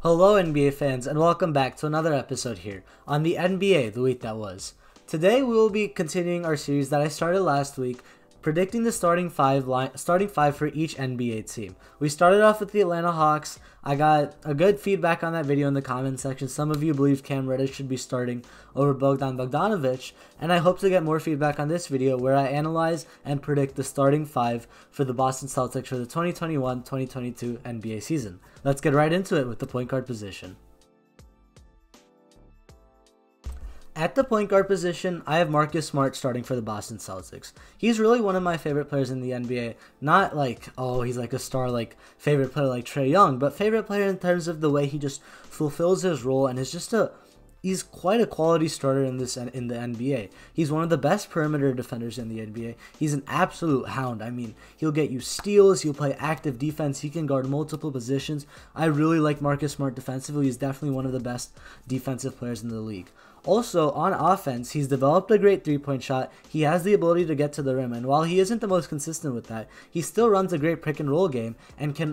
Hello NBA fans and welcome back to another episode here on the NBA The Week That Was. Today we will be continuing our series that I started last week, predicting the starting five for each NBA team. We started off with the Atlanta Hawks. I got a good feedback on that video in the comment section. Some of you believe Cam Reddish should be starting over Bogdan Bogdanovic, and I hope to get more feedback on this video where I analyze and predict the starting five for the Boston Celtics for the 2021-2022 NBA season. Let's get right into it with the point guard position. At the point guard position, I have Marcus Smart starting for the Boston Celtics. He's really one of my favorite players in the NBA. Not like, oh, he's like a star, like favorite player like Trae Young, but favorite player in terms of the way he just fulfills his role and is just he's quite a quality starter in the NBA. He's one of the best perimeter defenders in the NBA. He's an absolute hound. I mean, he'll get you steals, he'll play active defense, he can guard multiple positions. I really like Marcus Smart defensively. He's definitely one of the best defensive players in the league. Also, on offense, he's developed a great three-point shot. He has the ability to get to the rim, and while he isn't the most consistent with that, he still runs a great pick-and-roll game and can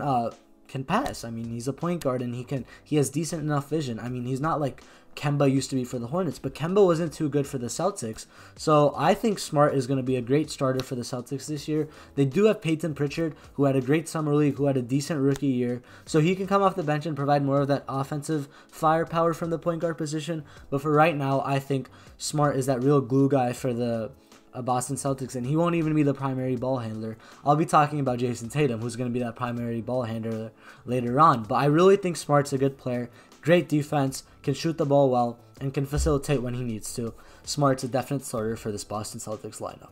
pass. I mean, he's a point guard, and he has decent enough vision. I mean, he's not like Kemba used to be for the Hornets, but Kemba wasn't too good for the Celtics. So I think Smart is going to be a great starter for the Celtics this year. They do have Peyton Pritchard, who had a great summer league, who had a decent rookie year. So he can come off the bench and provide more of that offensive firepower from the point guard position. But for right now, I think Smart is that real glue guy for the Boston Celtics, and he won't even be the primary ball handler. I'll be talking about Jason Tatum, who's going to be that primary ball handler later on. But I really think Smart's a good player. Great defense, can shoot the ball well, and can facilitate when he needs to. Smart's a definite starter for this Boston Celtics lineup.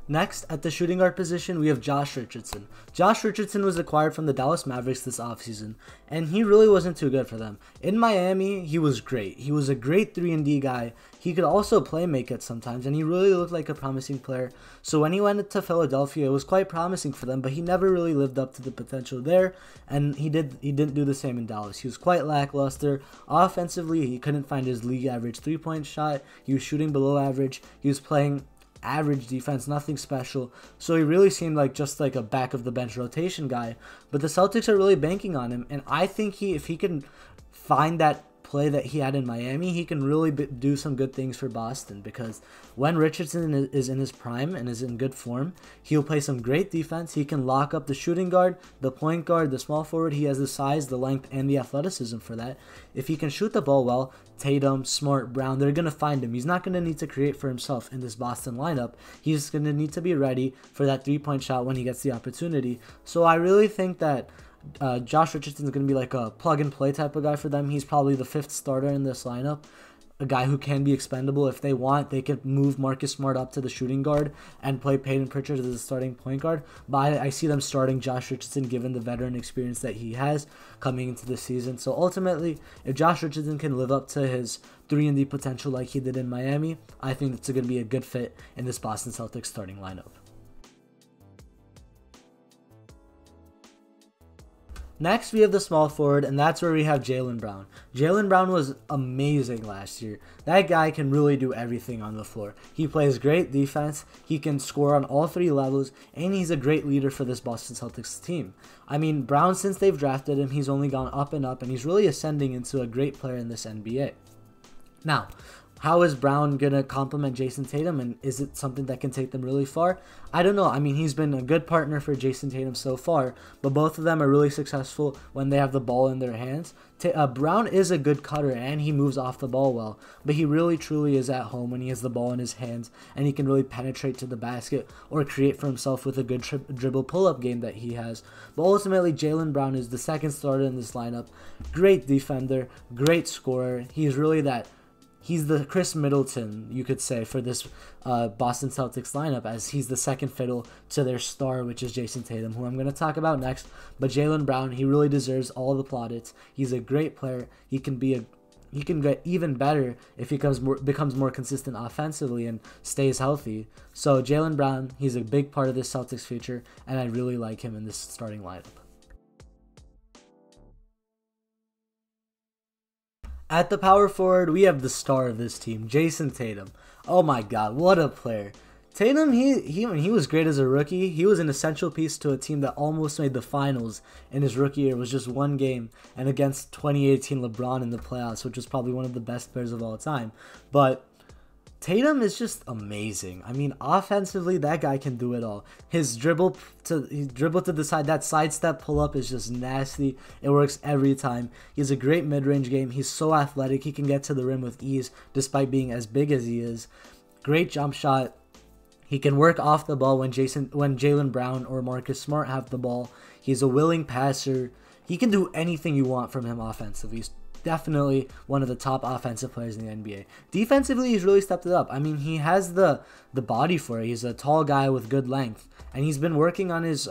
Next, at the shooting guard position, we have Josh Richardson. Josh Richardson was acquired from the Dallas Mavericks this offseason, and he really wasn't too good for them. In Miami, he was great. He was a great 3-and-D guy. He could also play make it sometimes, and he really looked like a promising player. So when he went to Philadelphia, it was quite promising for them, but he never really lived up to the potential there, and he didn't do the same in Dallas. He was quite lackluster. Offensively, he couldn't find his league average 3-point shot. He was shooting below average. He was playing average defense, nothing special. So he really seemed like just like a back of the bench rotation guy. But the Celtics are really banking on him, and I think if he can find that play that he had in Miami, he can really do some good things for Boston, because when Richardson is in his prime and is in good form, he'll play some great defense. He can lock up the shooting guard, the point guard, the small forward. He has the size, the length, and the athleticism for that. If he can shoot the ball well, Tatum, Smart, Brown, they're going to find him. He's not going to need to create for himself in this Boston lineup. He's going to need to be ready for that three-point shot when he gets the opportunity. So I really think that Josh Richardson is going to be like a plug-and-play type of guy for them. He's probably the 5th starter in this lineup, a guy who can be expendable. If they want, they can move Marcus Smart up to the shooting guard and play Peyton Pritchard as the starting point guard. But I see them starting Josh Richardson given the veteran experience that he has coming into the season. So ultimately, if Josh Richardson can live up to his 3-and-D potential like he did in Miami, I think that's going to be a good fit in this Boston Celtics starting lineup. Next, we have the small forward, and that's where we have Jaylen Brown. Jaylen Brown was amazing last year. That guy can really do everything on the floor. He plays great defense, he can score on all 3 levels, and he's a great leader for this Boston Celtics team. I mean, Brown, since they've drafted him, he's only gone up and up, and he's really ascending into a great player in this NBA. Now, how is Brown going to complement Jason Tatum, and is it something that can take them really far? I don't know. I mean, he's been a good partner for Jason Tatum so far, but both of them are really successful when they have the ball in their hands. Brown is a good cutter, and he moves off the ball well, but he really truly is at home when he has the ball in his hands, and he can really penetrate to the basket or create for himself with a good dribble pull-up game that he has. But ultimately, Jaylen Brown is the 2nd starter in this lineup. Great defender, great scorer. He's the Chris Middleton, you could say, for this Boston Celtics lineup, as he's the 2nd fiddle to their star, which is Jason Tatum, who I'm going to talk about next. But Jaylen Brown, he really deserves all the plaudits. He's a great player. He can get even better if he becomes more consistent offensively and stays healthy. So Jaylen Brown, he's a big part of this Celtics future, and I really like him in this starting lineup. At the power forward, we have the star of this team, Jason Tatum. Oh my god, what a player. Tatum, he was great as a rookie. He was an essential piece to a team that almost made the finals in his rookie year. It was just one game, and against 2018 LeBron in the playoffs, which was probably one of the best players of all time. But Tatum is just amazing. I mean, offensively, that guy can do it all. His dribble to the side, that sidestep pull up is just nasty. It works every time. He has a great mid-range game. He's so athletic. He can get to the rim with ease despite being as big as he is. Great jump shot. He can work off the ball when Jaylen Brown or Marcus Smart have the ball. He's a willing passer. He can do anything you want from him offensively. He's definitely one of the top offensive players in the NBA. Defensively, he's really stepped it up. I mean, he has the body for it. He's a tall guy with good length, and he's been working on his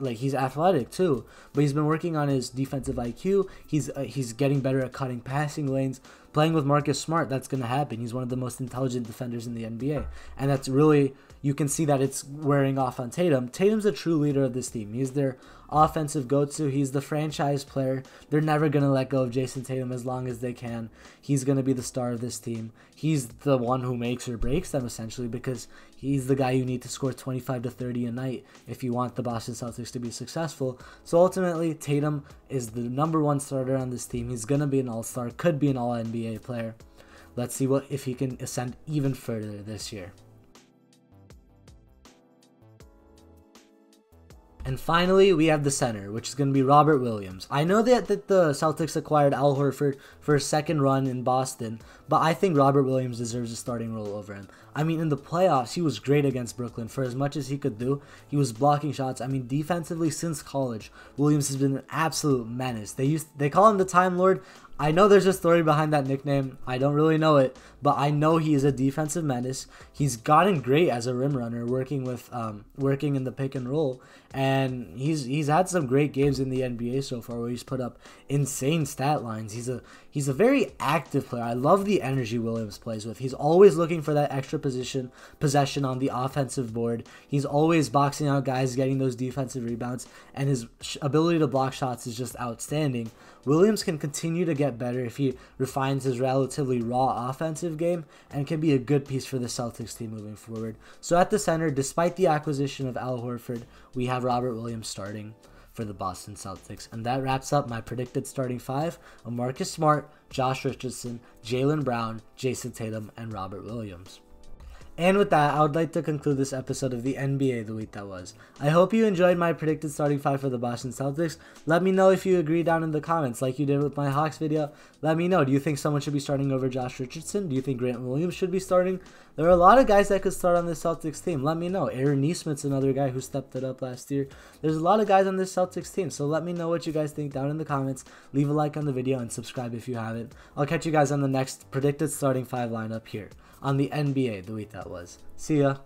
he's athletic too, but he's been working on his defensive IQ. He's getting better at cutting passing lanes. Playing with Marcus Smart, that's going to happen. He's one of the most intelligent defenders in the NBA, and that's really, you can see that it's wearing off on Tatum. Tatum's a true leader of this team. He's their offensive go-to. He's the franchise player. They're never going to let go of Jason Tatum as long as they can. He's going to be the star of this team. He's the one who makes or breaks them, essentially, because he's the guy you need to score 25 to 30 a night if you want the Boston Celtics to be successful. So ultimately, Tatum is the #1 starter on this team. He's going to be an all-star, could be an all-NBA player. Let's see if he can ascend even further this year. And finally, we have the center, which is going to be Robert Williams. I know that the Celtics acquired Al Horford for a second run in Boston, but I think Robert Williams deserves a starting role over him. I mean, in the playoffs, he was great against Brooklyn. For as much as he could do, he was blocking shots. I mean, defensively, since college, Williams has been an absolute menace. They call him the Time Lord. I know there's a story behind that nickname. I don't really know it, but I know he is a defensive menace. He's gotten great as a rim runner, working in the pick and roll, and he's had some great games in the NBA so far where he's put up insane stat lines. He's a very active player. I love the energy Williams plays with. He's always looking for that extra possession on the offensive board. He's always boxing out guys, getting those defensive rebounds, and his ability to block shots is just outstanding. Williams can continue to get better if he refines his relatively raw offensive game and can be a good piece for the Celtics team moving forward. So at the center, despite the acquisition of Al Horford, we have Robert Williams starting for the Boston Celtics. And that wraps up my predicted starting five of Marcus Smart, Josh Richardson, Jaylen Brown, Jason Tatum, and Robert Williams. And with that, I would like to conclude this episode of the NBA the week that was. I hope you enjoyed my predicted starting five for the Boston Celtics. Let me know if you agree down in the comments like you did with my Hawks video. Let me know, do you think someone should be starting over Josh Richardson? Do you think Grant Williams should be starting? There are a lot of guys that could start on this Celtics team. Let me know. Aaron Nesmith's another guy who stepped it up last year. There's a lot of guys on this Celtics team, so let me know what you guys think down in the comments. Leave a like on the video and subscribe if you haven't. I'll catch you guys on the next predicted starting five lineup here on the NBA the week that was. See ya.